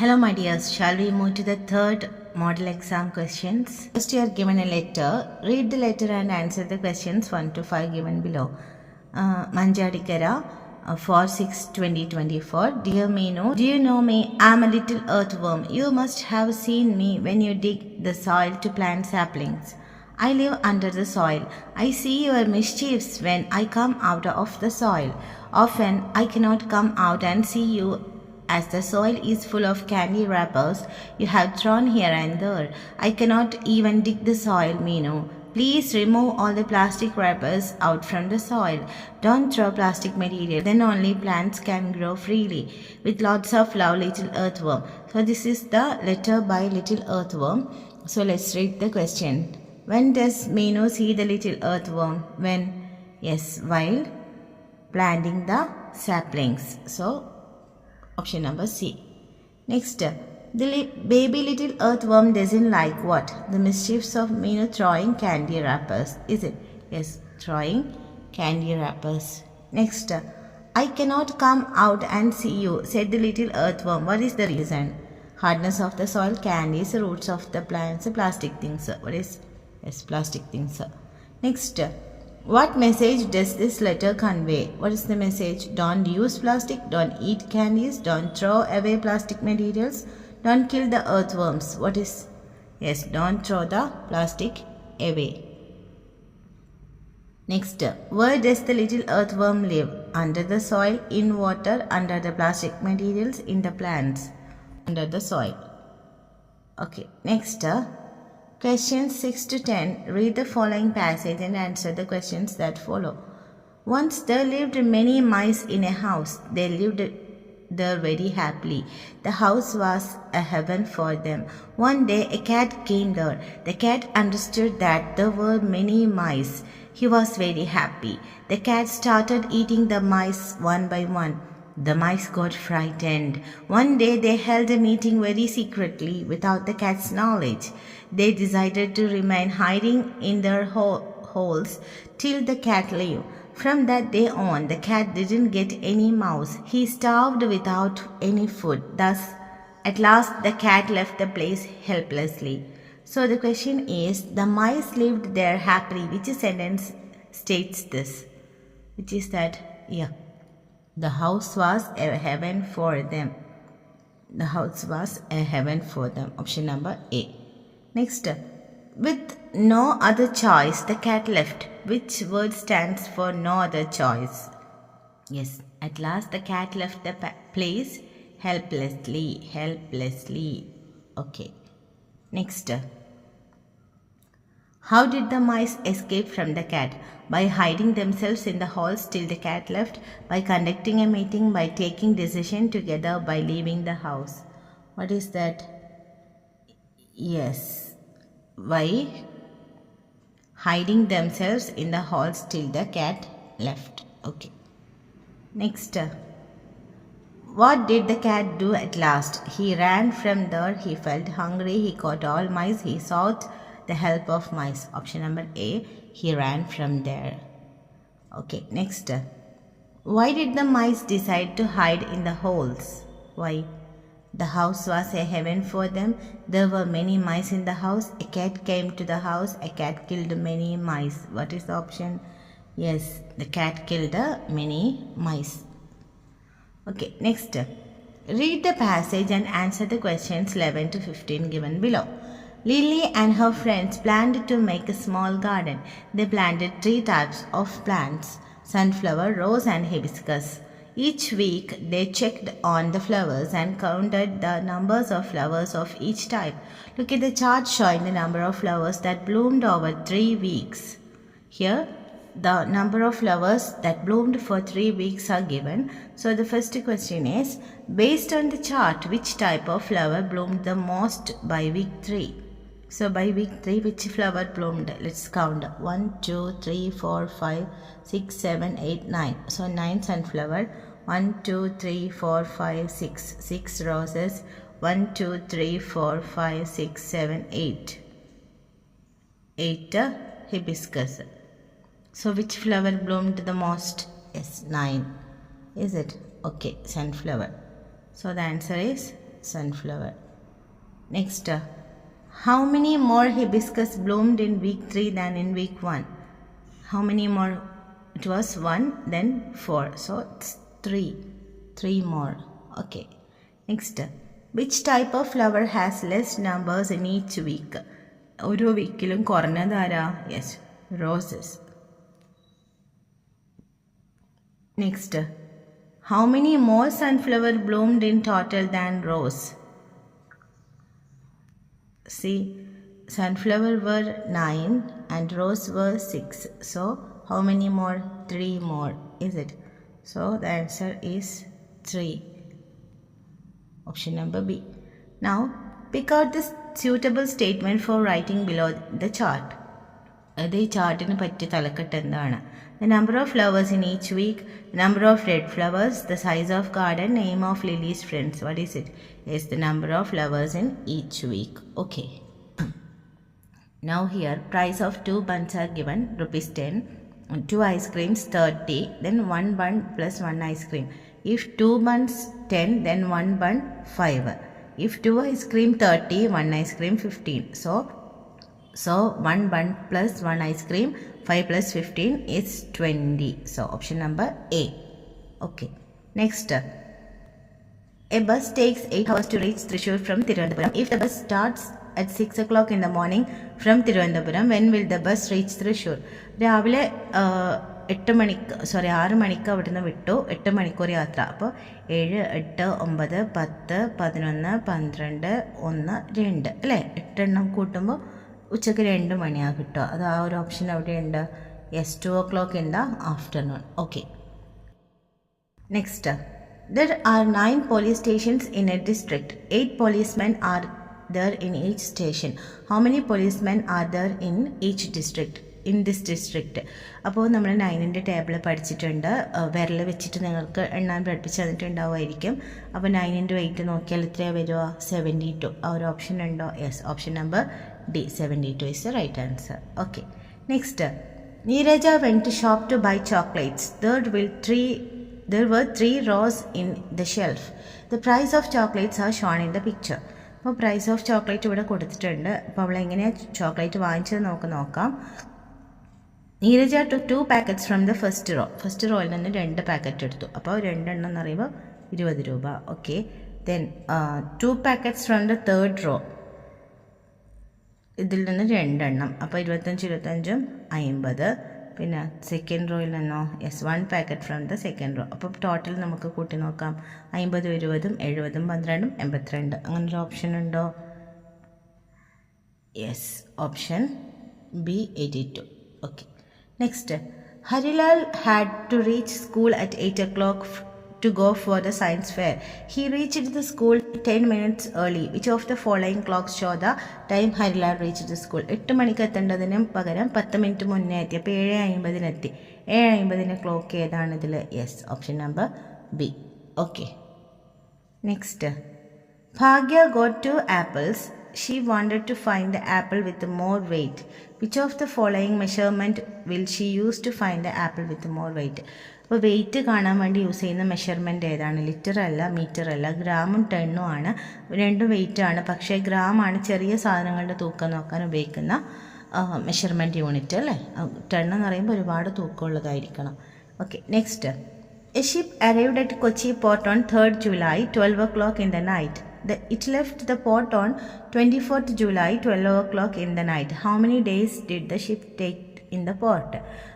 Hello my dears, shall we move to the third model exam questions? First you are given a letter. Read the letter and answer the questions 1 to 5 given below. Manjadikara 4/6/2024. Dear Meenu, do you know me? I'm a little earthworm. You must have seen me when you dig the soil to plant saplings. I live under the soil. I see your mischiefs when I come out of the soil. Often I cannot come out and see you as the soil is full of candy wrappers you have thrown here and there. I cannot even dig the soil, Meenu. Please remove all the plastic wrappers out from the soil. Don't throw plastic material. Then only plants can grow freely. With lots of love, Little Earthworm. So this is the letter by Little Earthworm. So let's read the question. When does Meenu see the little earthworm? When? Yes, while planting the saplings. So option number C. Next, the baby little earthworm doesn't like what? The mischiefs of Meenu throwing candy wrappers. Is it? Yes, throwing candy wrappers. Next, I cannot come out and see you, said the little earthworm. What is the reason? Hardness of the soil, candies, roots of the plants, plastic things. What is? Yes, plastic things. Next, what message does this letter convey? What is the message? Don't use plastic, don't eat candies, don't throw away plastic materials, don't kill the earthworms. What is? Yes, don't throw the plastic away. Next, where does the little earthworm live? Under the soil, in water, under the plastic materials, in the plants, under the soil. Okay, next. Questions 6 to 10. Read the following passage and answer the questions that follow. Once there lived many mice in a house. They lived there very happily. The house was a heaven for them. One day a cat came there. The cat understood that there were many mice. He was very happy. The cat started eating the mice one by one. The mice got frightened. One day they held a meeting very secretly without the cat's knowledge. They decided to remain hiding in their holes till the cat left. From that day on, the cat didn't get any mouse. He starved without any food. Thus, at last the cat left the place helplessly. So the question is, the mice lived there happily. Which sentence states this? Which is that? Yeah. The house was a heaven for them. The house was a heaven for them. Option number A. Next, with no other choice, the cat left. Which word stands for no other choice? Yes, at last the cat left the place helplessly. Helplessly. Okay. Next, how did the mice escape from the cat? By hiding themselves in the halls till the cat left, by conducting a meeting, by taking decision together, by leaving the house. What is that? Yes, by hiding themselves in the halls till the cat left. Okay. Next, what did the cat do at last? He ran from there. He felt hungry. He caught all mice. He sought the help of mice. Option number A. He ran from there. Okay, next. Why did the mice decide to hide in the holes? Why? The house was a heaven for them. There were many mice in the house. A cat came to the house. A cat killed many mice. What is the option? Yes, the cat killed many mice. Okay, next. Read the passage and answer the questions 11 to 15 given below. Lily and her friends planned to make a small garden. They planted 3 types of plants: sunflower, rose and hibiscus. Each week they checked on the flowers and counted the numbers of flowers of each type. Look at the chart showing the number of flowers that bloomed over 3 weeks. Here the number of flowers that bloomed for 3 weeks are given. So the first question is, based on the chart, which type of flower bloomed the most by week 3? So by week 3, which flower bloomed? Let's count. 1, 2, 3, 4, 5, 6, 7, 8, 9. So 9 sunflower. 1, 2, 3, 4, 5, 6. 6 roses. 1, 2, 3, 4, 5, 6, 7, 8. 8 hibiscus. So which flower bloomed the most? Yes, 9. Is it? Okay, sunflower. So the answer is sunflower. Next, how many more hibiscus bloomed in week 3 than in week 1? How many more? It was 1, then 4. So it's 3. 3 more. Okay. Next, which type of flower has less numbers in each week? ഓരോ വീക്കിലും കുറഞ്ഞതാരാ? Yes, roses. Next, how many more sunflower bloomed in total than rose? See, sunflower were 9 and rose were 6. So how many more? 3 more, is it? So the answer is 3. Option number B. Now pick out the suitable statement for writing below the chart. The chart in പറ്റിയ തലക്കെട്ട് എന്താണ്? The number of flowers in each week, the number of red flowers, the size of garden, name of Lily's friends. What is it? Is the number of flowers in each week. Okay. Now here price of 2 buns are given, rupees 10, 2 ice creams 30, then 1 bun plus 1 ice cream. If 2 buns 10, then 1 bun 5. If 2 ice cream 30, 1 ice cream 15. So 1 bun plus 1 ice cream, 5 plus 15 is 20. So option number A. Okay. Next, a bus takes 8 hours to reach Thrissur from Thiruvananthapuram. If the bus starts at 6 o'clock in the morning from Thiruvananthapuram, when will the bus reach Thrissur? രാവിലെ 6 മണിക്ക് അവിടുന്ന് വിട്ടു. 8 മണിക്കൂർ യാത്ര. അപ്പോൾ 7, 8, 9, 10, 11, 12, 1, 2 അല്ലേ? 8 എണ്ണം കൂട്ടുമ്പോൾ ഉച്ചയ്ക്ക് 2 മണിയാണ് കിട്ടുക. അത് ആ ഒരു ഓപ്ഷൻ അവിടെയുണ്ട്. Yes, 2 o'clock in the afternoon. Okay. Next, there are 9 police stations in a district. 8 policemen are there in each station. How many policemen are there in each district? In this district. അപ്പോൾ നമ്മൾ 9ൻ്റെ table പഠിച്ചിട്ടുണ്ട്. വിരൽ വെച്ചിട്ട് നിങ്ങൾക്ക് എണ്ണാൻ പഠിപ്പിച്ച് തന്നിട്ടുണ്ടാവുമായിരിക്കും. അപ്പോൾ 9 × 8 നോക്കിയാൽ എത്രയാണ് വരിക? 72. ആ ഒരു ഓപ്ഷൻ ഉണ്ടോ? Yes, option number D, 72 is the right answer. Okay. Next, Neeraja went to shop to buy chocolates. There were 3 rows in the shelf. The price of chocolates are shown in the picture. അപ്പോൾ price of chocolate ഇവിടെ കൊടുത്തിട്ടുണ്ട്. അപ്പോൾ അവൾ എങ്ങനെയാണ് chocolate വാങ്ങിച്ചത് നോക്കാം. Neeraja took 2 packets from the first row. First റോയിൽ നിന്ന് 2 പാക്കറ്റ് എടുത്തു. അപ്പോൾ 2 എണ്ണം എന്ന് പറയുമ്പോൾ 20 രൂപ. Okay. Then 2 packets from the third row. ഇതിൽ നിന്ന് 2 എണ്ണം. അപ്പോൾ 25, 25, 50. പിന്നെ സെക്കൻഡ് റോയിൽ നിന്നോ? Yes, 1 packet from the second row. അപ്പോൾ ടോട്ടൽ നമുക്ക് കൂട്ടി നോക്കാം. 50, 20, 70, 12, 82. അങ്ങനൊരു ഓപ്ഷൻ ഉണ്ടോ? Yes, option B, 82. Okay. Next, Harilal had to reach school at 8 o'clock to go for the science fair. He reached the school 10 minutes early. Which of the following clocks show the time Harilal reached the school? 8 മണിക്ക് എത്തേണ്ടതിന് പകരം 10 minute മുന്നേ എത്തി. അപ്പോൾ 7:50 എത്തി. 7:50 clock ഏതാണ് ഇതിൽ? Yes, option number B. Okay. Next, Bhagya got 2 apples. She wanted to find the apple with more weight. Which of the following measurement will she use to find the apple with more weight? അപ്പോൾ wait കാണാൻ വേണ്ടി use ചെയ്യുന്ന measurement ഏതാണ്? Litre അല്ല, metre അല്ല, ഗ്രാമും ടണ്ണും ആണ്. രണ്ടും wait ആണ്. പക്ഷേ ഗ്രാമാണ് ചെറിയ സാധനങ്ങളുടെ തൂക്കം നോക്കാൻ ഉപയോഗിക്കുന്ന മെഷർമെൻറ്റ് യൂണിറ്റ് അല്ലേ? ടൺ എന്ന് പറയുമ്പോൾ ഒരുപാട് തൂക്കമുള്ളതായിരിക്കണം. Okay. Next, a ship arrived at Kochi port on 3rd July 12 o'clock in the night. It left the port on 24th July 12 o'clock in the night. How many days did the ship take in the port?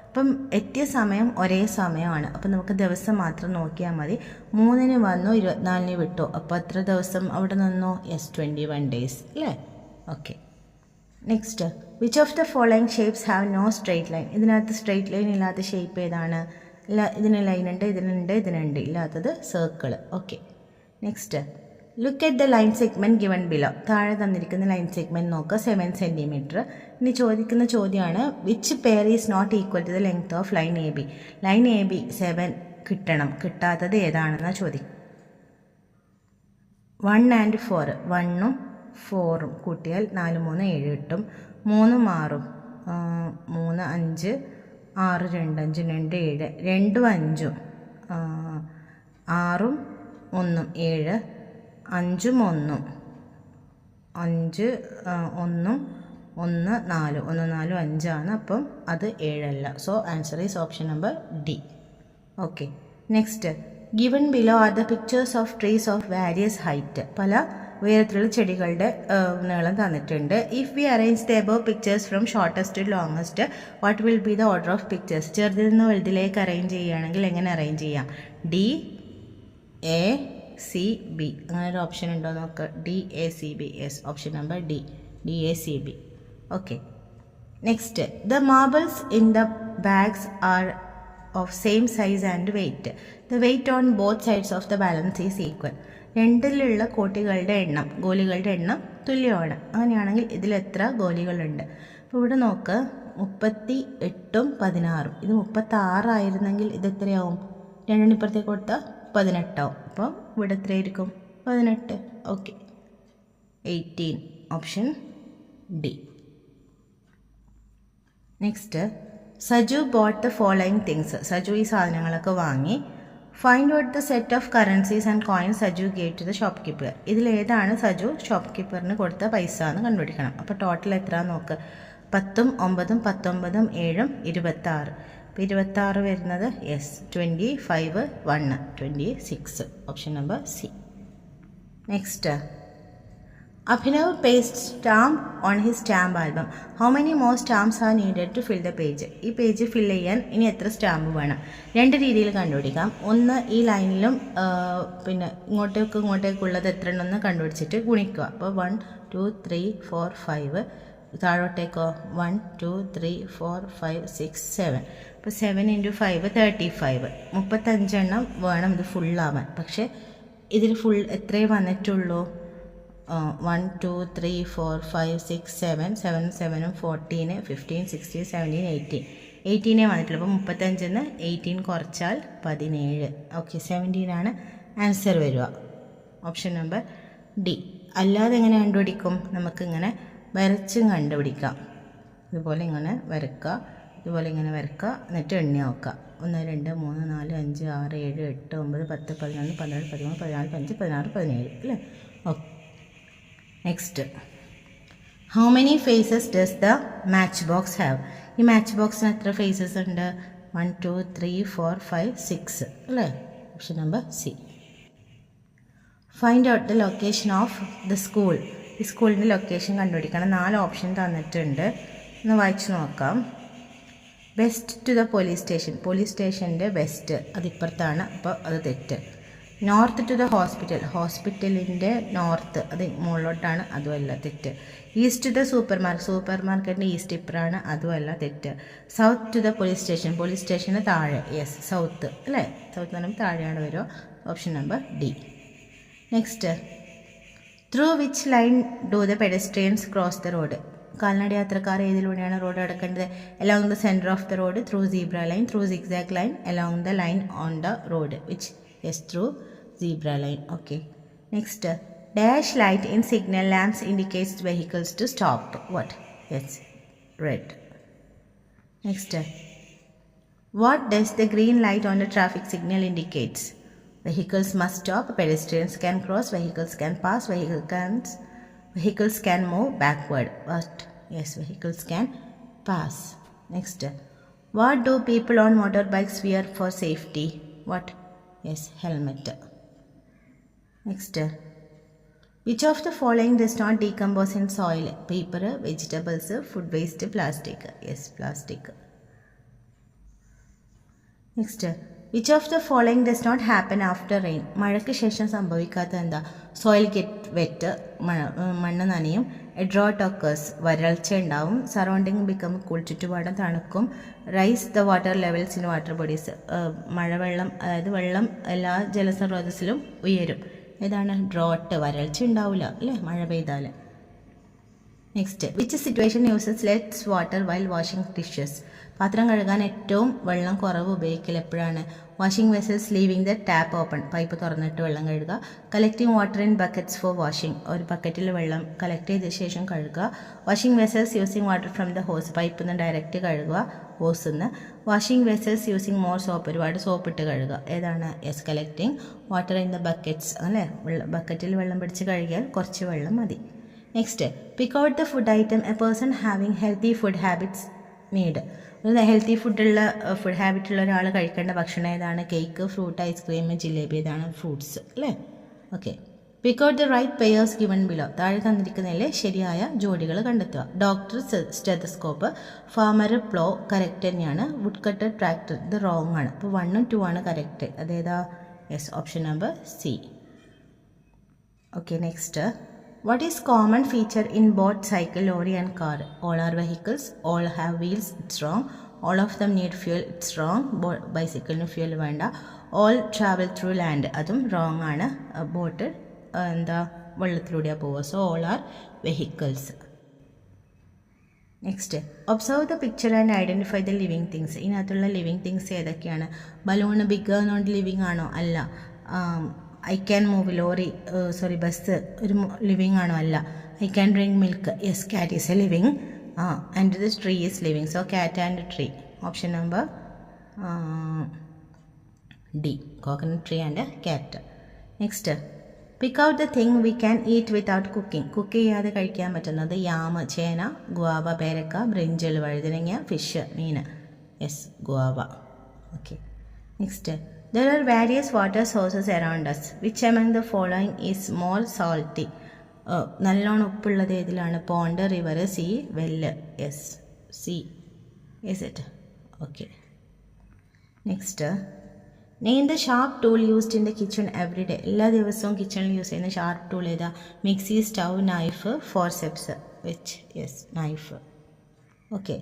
അപ്പം എത്തിയ സമയം ഒരേ സമയമാണ്. അപ്പം നമുക്ക് ദിവസം മാത്രം നോക്കിയാൽ മതി. 3-ന് വന്നു, 24-ന് വിട്ടു. അപ്പോൾ എത്ര ദിവസം അവിടെ നിന്നു? യെസ്, 21 days അല്ലേ? Okay. Next, which of the following shapes have no straight line? ഇതിനകത്ത് സ്ട്രെയിറ്റ് ലൈൻ ഇല്ലാത്ത ഷേപ്പ് ഏതാണ്? ഇതിന് ലൈനുണ്ട്, ഇതിനുണ്ട്, ഇല്ലാത്തത് circle. Okay. Next, look at the line segment given below. താഴെ തന്നിരിക്കുന്ന ലൈൻ സെഗ്മെൻറ്റ് നോക്കുക, 7 cm. ഇനി ചോദിക്കുന്ന ചോദ്യമാണ്, which pair is not equal to the length of line A B? Line A B 7 കിട്ടണം, കിട്ടാത്തത് ഏതാണെന്നാണ് ചോദിക്കും. 1 and 4, 1ഉം 4ഉം കൂട്ടിയാൽ 4, 3, 7 കിട്ടും. 3ഉം 6ഉം 3, 5, 6, 2, 5, 2, 7, 2, 5, 6ഉം 1, 7, 5ഉം 1ഉം 5 1ഉം 1 4 1 4 5 ആണ്. അപ്പം അത് 7 അല്ല. So answer is option number D. Okay, next given below are the pictures of trees of various height. പല ഉയരത്തിലുള്ള ചെടികളുടെ നീളം തന്നിട്ടുണ്ട്. If we arrange the above pictures from shortest to longest, what will be the order of pictures? ചെറുതിൽ നിന്ന് വലുതിലേക്ക് arrange ചെയ്യുകയാണെങ്കിൽ എങ്ങനെ അറേഞ്ച് ചെയ്യാം? ഡി എ സി ബി, അങ്ങനെ ഒരു ഓപ്ഷൻ ഉണ്ടോ നോക്ക്. D A C B. Yes, option number D, D A C B. Okay, next the marbles in the bags are of same size and weight. The weight on both sides of the balance is equal. രണ്ടിലുള്ള കോട്ടികളുടെ എണ്ണം, ഗോലികളുടെ എണ്ണം തുല്യമാണ്. അങ്ങനെയാണെങ്കിൽ ഇതിൽ എത്ര ഗോലികളുണ്ട്? അപ്പോൾ ഇവിടെ നോക്ക്, 38ഉം 16ഉം. ഇത് 36 ആയിരുന്നെങ്കിൽ ഇത് എത്രയാവും? രണ്ടിനിപ്പുറത്തേക്ക് കൊടുത്താൽ 18 ആവും. അപ്പം ഇവിടെ എത്രയായിരിക്കും? 18. Okay, 18, option D. Next, Saju bought the following things. Saju ഈ സാധനങ്ങളൊക്കെ വാങ്ങി. Find out the set of currencies and coins Saju gave to the shopkeeper. ഇതിലേതാണ് സജു ഷോപ്പ് കീപ്പറിന് കൊടുത്ത പൈസ എന്ന് കണ്ടുപിടിക്കണം. അപ്പോൾ ടോട്ടൽ എത്ര നോക്ക്. 10ഉം 9ഉം 19ഉം 7ഉം 26. അപ്പോൾ 26 വരുന്നത് yes 25 1 26, option number C. Next, Abhinav pastes stamp on his stamp album. How many more stamps are needed to fill the page? ഈ പേജ് ഫിൽ ചെയ്യാൻ ഇനി എത്ര സ്റ്റാമ്പ് വേണം? രണ്ട് രീതിയിൽ കണ്ടുപിടിക്കാം. ഒന്ന്, ഈ ലൈനിലും പിന്നെ ഇങ്ങോട്ടേക്കുള്ളത് എത്ര ഉണ്ടെന്ന് കണ്ടുപിടിച്ചിട്ട് ഗുണിക്കുക. അപ്പോൾ 1 2 3 4 5. താഴോട്ടേക്കോ 1 2 3 4 5 6 7. അപ്പോൾ 7 × 5 35. 35 എണ്ണം വേണം ഇത് ഫുള്ളാവാൻ. പക്ഷേ ഇതിൽ ഫുൾ എത്രയേ വന്നിട്ടുള്ളൂ? 1 2 3 4 5 6 7 7 7ഉം 14 15 16 17 18 18 വന്നിട്ടുള്ളൂ. അപ്പോൾ 35 18 കുറച്ചാൽ 17. ഓക്കെ, 17 ആണ് ആൻസർ വരിക. Option number D. അല്ലാതെ എങ്ങനെ കണ്ടുപിടിക്കും? നമുക്കിങ്ങനെ വരച്ചും കണ്ടുപിടിക്കാം. ഇതുപോലെ ഇങ്ങനെ വരക്കുക, ഇതുപോലെ ഇങ്ങനെ വരക്കുക, എന്നിട്ട് എണ്ണി നോക്കുക. 1 2 3 4 5 6 7 8 9 10 11 12 13 14 15 16 17 അല്ലേ? Okay, next, how many faces does the match box have? ഈ മാച്ച് ബോക്സിന് എത്ര ഫേസസ് ഉണ്ട്? 1 2 3 4 5 6 അല്ലേ? Option number C. Find out the location of the school. ഈ സ്കൂളിൻ്റെ ലൊക്കേഷൻ കണ്ടുപിടിക്കണം. 4 ഓപ്ഷൻ തന്നിട്ടുണ്ട്, ഒന്ന് വായിച്ച് നോക്കാം. West to the police station. Police സ്റ്റേഷൻ്റെ വെസ്റ്റ് അതിപ്പുറത്താണ്, അപ്പോൾ അത് തെറ്റ്. North to the hospital. ഹോസ്പിറ്റലിൻ്റെ നോർത്ത് അത് മുകളിലോട്ടാണ്, അതുമല്ല തെറ്റ്. East to the supermarket. സൂപ്പർ മാർക്കറ്റിൻ്റെ ഈസ്റ്റ് ഇപ്പറാണ്, അതുമല്ല തെറ്റ്. South to the police station. Police സ്റ്റേഷന് താഴെ. യെസ്, സൗത്ത് അല്ലേ? സൗത്ത് എന്ന് പറയുമ്പോൾ താഴെയാണ് വരിക. Option number D. Next, through which line do the pedestrians cross the road? കാൽനട യാത്രക്കാർ ഏതിലൂടെയാണ് road കടക്കേണ്ടത്? Along the centre of the road, through zebra line, through zigzag line, along the line on the road. Which? Yes, through zebra line. Okay, next, dash light in signal lamps indicates vehicles to stop. What? Yes, red. Next, what does the green light on the traffic signal indicates? Vehicles must stop, pedestrians can cross, vehicles can pass, vehicles can move backward. What? Yes, vehicles can pass. Next, what do people on motorbikes wear for safety? What? Yes, helmet. Next, which of the following does not decompose in soil? Paper, vegetables, food waste, plastic. Yes, plastic. Next, which of the following does not happen after rain? മഴയ്ക്ക് ശേഷം സംഭവിക്കാത്ത എന്താ? Soil get wet, മണ്ണ് നനയും. A drought occurs, വരൾച്ച ഉണ്ടാവും. Surrounding become cool, ചുറ്റുപാടും തണുക്കും. Rise the water levels in water bodies, മഴവെള്ളം അതായത് വെള്ളം എല്ലാ ജലസ്രോതസ്സിലും ഉയരും. ഏതാണ്? ഡ്രോട്ട്, വരൾച്ച ഉണ്ടാവില്ല അല്ലേ മഴ പെയ്താൽ. Next, which situation uses less water while washing dishes? പാത്രം കഴുകാൻ ഏറ്റവും വെള്ളം കുറവ് ഉപയോഗിക്കൽ എപ്പോഴാണ്? Washing vessels leaving the tap open, pipe തുറന്നിട്ട് വെള്ളം കഴുകുക. Collecting water in buckets for washing, ഒരു ബക്കറ്റിൽ വെള്ളം കളക്ട് ചെയ്ത ശേഷം കഴുകുക. Washing vessels using water from the hose, പൈപ്പിൽ നിന്ന് ഡയറക്റ്റ് കഴുകുക. ഹോസ് നിന്ന്. Washing vessels using more soap, ഒരുപാട് സോപ്പ് ഇട്ട് കഴുകുക. ഏതാണ്? Yes, collecting water in the buckets, അല്ലേ? ബക്കറ്റിൽ വെള്ളം പിടിച്ച് കഴുകിയാൽ കുറച്ച് വെള്ളം മതി. Next, pick out the food item A person having healthy food habits need. ഒരു ഹെൽത്തി ഫുഡ് ഹാബിറ്റുള്ള ഒരാൾ കഴിക്കേണ്ട ഭക്ഷണം ഏതാണ്? കേക്ക്, ഫ്രൂട്ട്, ഐസ്ക്രീം, ജിലേബി, ഏതാണ്? ഫ്രൂട്ട്സ്, അല്ലേ? Okay. Pick out the right pairs given below. താഴെ തന്നിരിക്കുന്നതിലെ ശരിയായ ജോഡികൾ കണ്ടെത്തുക. Doctor stethoscope, farmer plough, correct തന്നെയാണ്. വുഡ് കട്ടർ ട്രാക്ടർ, ഇത് റോങ് ആണ്. അപ്പോൾ 1 ഉം 2 ആണ് കറക്റ്റ്. അതേതാ? Yes, option number C. Okay, next. What is common feature in both cycle, lorry and car? All are vehicles, all have wheels, it's wrong. All of them need fuel, it's wrong. Bicycle no fuel വേണ്ട. All travel through land, അതും wrong ആണ്. Boat എന്താ വെള്ളത്തിലൂടെയാണ് പോവുക. So all are vehicles. Next, observe the picture and identify the living things. ഇതിനകത്തുള്ള living things ഏതൊക്കെയാണ്? Balloon big എന്നുകൊണ്ട് living ആണോ? അല്ല. I can move, lorry bus ഒരു ലിവിങ് ആണോ? അല്ല. I can drink milk, yes, cat is A living. And this tree is living. So cat and tree. Option number D, coconut tree and cat. Next, pick out the thing we can eat without cooking. Cook ചെയ്യാതെ കഴിക്കാൻ പറ്റുന്നത്? യാമ്, ചേന, guava, പേരക്ക, ബ്രിഞ്ചൽ, വഴുതനങ്ങ, fish, mean. Yes, guava. Okay. Next, there are various water sources around us. Which among the following is more salty? നല്ലോണം ഉപ്പുള്ളത് ഏതിലാണ്? Pond, river, sea, well. Yes, sea. Is it? Okay. Next, name the sharp tool used in the kitchen every day. എല്ലാ ദിവസവും കിച്ചണിൽ use ചെയ്യുന്ന sharp tool ഏതാ? Mixie, stove, knife, forceps. Which? Yes, knife. Okay.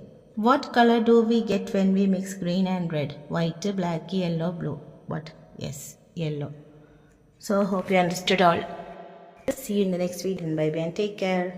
What color do we get when we mix green and red? White, black, yellow, blue. What? Yes, yellow. So hope you understood all. See you in the next video. Bye bye and take care.